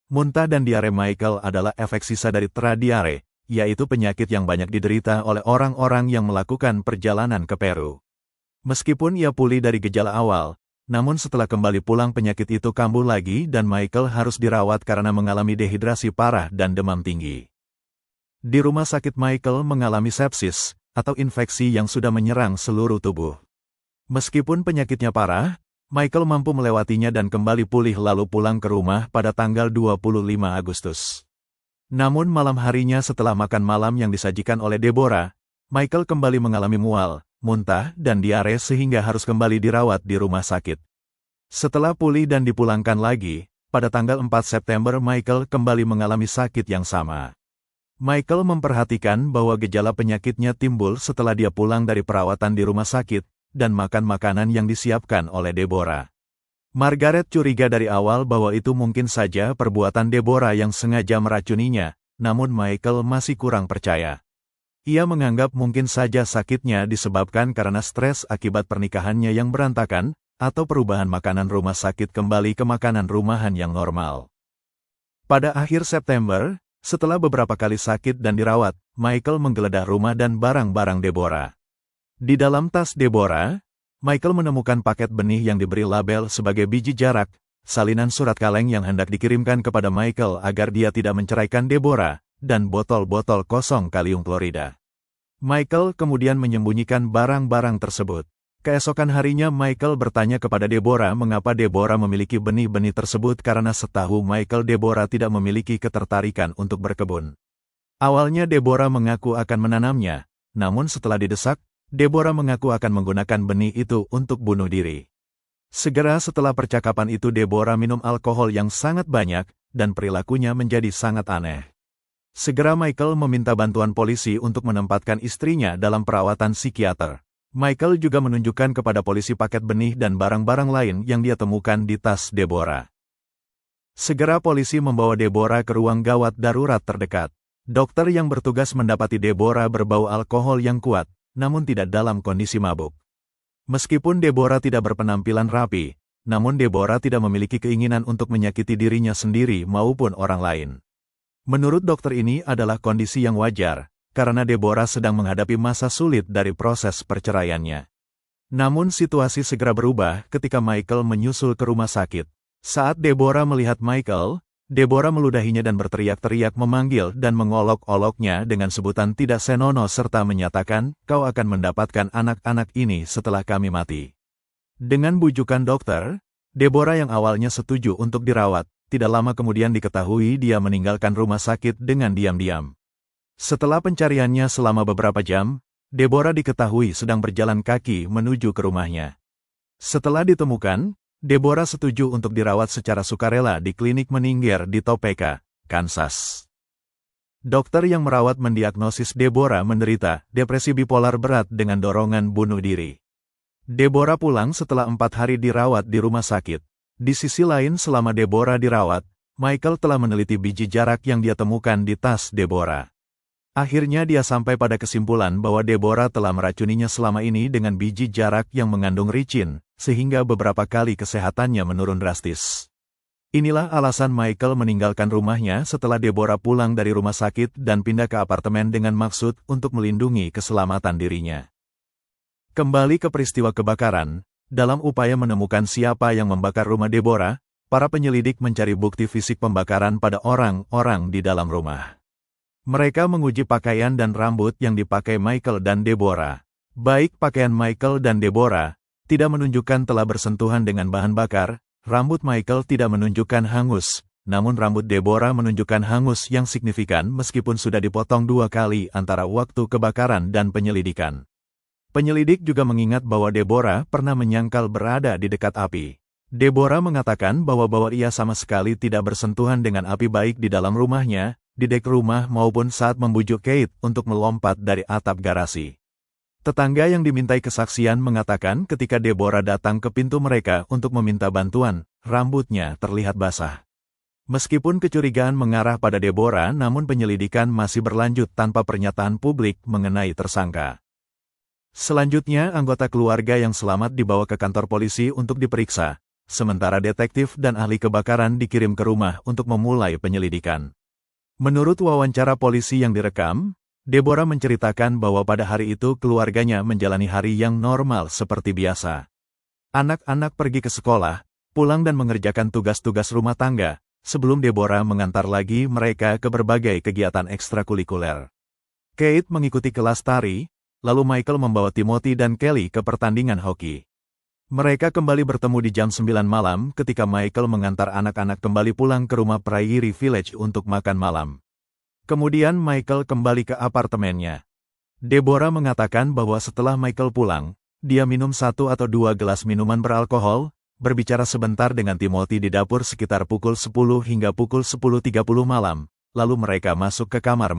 Muntah dan diare Michael adalah efek sisa dari tradiare, yaitu penyakit yang banyak diderita oleh orang-orang yang melakukan perjalanan ke Peru. Meskipun ia pulih dari gejala awal, namun setelah kembali pulang penyakit itu kambuh lagi dan Michael harus dirawat karena mengalami dehidrasi parah dan demam tinggi. Di rumah sakit Michael mengalami sepsis, atau infeksi yang sudah menyerang seluruh tubuh. Meskipun penyakitnya parah, Michael mampu melewatinya dan kembali pulih lalu pulang ke rumah pada tanggal 25 Agustus. Namun malam harinya setelah makan malam yang disajikan oleh Deborah, Michael kembali mengalami mual, muntah, dan diare sehingga harus kembali dirawat di rumah sakit. Setelah pulih dan dipulangkan lagi, pada tanggal 4 September Michael kembali mengalami sakit yang sama. Michael memperhatikan bahwa gejala penyakitnya timbul setelah dia pulang dari perawatan di rumah sakit, dan makan makanan yang disiapkan oleh Deborah. Margaret curiga dari awal bahwa itu mungkin saja perbuatan Deborah yang sengaja meracuninya, namun Michael masih kurang percaya. Ia menganggap mungkin saja sakitnya disebabkan karena stres akibat pernikahannya yang berantakan, atau perubahan makanan rumah sakit kembali ke makanan rumahan yang normal. Pada akhir September, setelah beberapa kali sakit dan dirawat, Michael menggeledah rumah dan barang-barang Deborah. Di dalam tas Deborah, Michael menemukan paket benih yang diberi label sebagai biji jarak, salinan surat kaleng yang hendak dikirimkan kepada Michael agar dia tidak menceraikan Deborah, dan botol-botol kosong kalium klorida. Michael kemudian menyembunyikan barang-barang tersebut. Keesokan harinya Michael bertanya kepada Deborah mengapa Deborah memiliki benih-benih tersebut karena setahu Michael Deborah tidak memiliki ketertarikan untuk berkebun. Awalnya Deborah mengaku akan menanamnya, namun setelah didesak, Deborah mengaku akan menggunakan benih itu untuk bunuh diri. Segera setelah percakapan itu Deborah minum alkohol yang sangat banyak, dan perilakunya menjadi sangat aneh. Segera Michael meminta bantuan polisi untuk menempatkan istrinya dalam perawatan psikiater. Michael juga menunjukkan kepada polisi paket benih dan barang-barang lain yang dia temukan di tas Deborah. Segera polisi membawa Deborah ke ruang gawat darurat terdekat. Dokter yang bertugas mendapati Deborah berbau alkohol yang kuat, namun tidak dalam kondisi mabuk. Meskipun Deborah tidak berpenampilan rapi, namun Deborah tidak memiliki keinginan untuk menyakiti dirinya sendiri maupun orang lain. Menurut dokter ini adalah kondisi yang wajar, karena Deborah sedang menghadapi masa sulit dari proses perceraiannya. Namun situasi segera berubah ketika Michael menyusul ke rumah sakit. Saat Deborah melihat Michael, Deborah meludahinya dan berteriak-teriak memanggil dan mengolok-oloknya dengan sebutan tidak senonoh serta menyatakan, "Kau akan mendapatkan anak-anak ini setelah kami mati." Dengan bujukan dokter, Deborah yang awalnya setuju untuk dirawat, tidak lama kemudian diketahui dia meninggalkan rumah sakit dengan diam-diam. Setelah pencariannya selama beberapa jam, Deborah diketahui sedang berjalan kaki menuju ke rumahnya. Setelah ditemukan, Deborah setuju untuk dirawat secara sukarela di klinik Meningger di Topeka, Kansas. Dokter yang merawat mendiagnosis Deborah menderita depresi bipolar berat dengan dorongan bunuh diri. Deborah pulang setelah 4 hari dirawat di rumah sakit. Di sisi lain selama Deborah dirawat, Michael telah meneliti biji jarak yang dia temukan di tas Deborah. Akhirnya dia sampai pada kesimpulan bahwa Deborah telah meracuninya selama ini dengan biji jarak yang mengandung ricin, sehingga beberapa kali kesehatannya menurun drastis. Inilah alasan Michael meninggalkan rumahnya setelah Deborah pulang dari rumah sakit dan pindah ke apartemen dengan maksud untuk melindungi keselamatan dirinya. Kembali ke peristiwa kebakaran, dalam upaya menemukan siapa yang membakar rumah Deborah, para penyelidik mencari bukti fisik pembakaran pada orang-orang di dalam rumah. Mereka menguji pakaian dan rambut yang dipakai Michael dan Deborah. Baik pakaian Michael dan Deborah tidak menunjukkan telah bersentuhan dengan bahan bakar, rambut Michael tidak menunjukkan hangus, namun rambut Deborah menunjukkan hangus yang signifikan meskipun sudah dipotong 2 kali antara waktu kebakaran dan penyelidikan. Penyelidik juga mengingat bahwa Deborah pernah menyangkal berada di dekat api. Deborah mengatakan bahwa ia sama sekali tidak bersentuhan dengan api baik di dalam rumahnya, di dek rumah maupun saat membujuk Kate untuk melompat dari atap garasi. Tetangga yang dimintai kesaksian mengatakan ketika Deborah datang ke pintu mereka untuk meminta bantuan, rambutnya terlihat basah. Meskipun kecurigaan mengarah pada Deborah, namun penyelidikan masih berlanjut tanpa pernyataan publik mengenai tersangka. Selanjutnya, anggota keluarga yang selamat dibawa ke kantor polisi untuk diperiksa. sementara detektif dan ahli kebakaran dikirim ke rumah untuk memulai penyelidikan. Menurut wawancara polisi yang direkam, Deborah menceritakan bahwa pada hari itu keluarganya menjalani hari yang normal seperti biasa. Anak-anak pergi ke sekolah, pulang dan mengerjakan tugas-tugas rumah tangga, sebelum Deborah mengantar lagi mereka ke berbagai kegiatan ekstrakurikuler. Kate mengikuti kelas tari, lalu Michael membawa Timothy dan Kelly ke pertandingan hoki. Mereka kembali bertemu di jam 9 malam ketika Michael mengantar anak-anak kembali pulang ke rumah Prairie Village untuk makan malam. Kemudian Michael kembali ke apartemennya. Deborah mengatakan bahwa setelah Michael pulang, dia minum 1 atau 2 gelas minuman beralkohol, berbicara sebentar dengan Timothy di dapur sekitar pukul 10 hingga pukul 10.30 malam, lalu mereka masuk ke kamar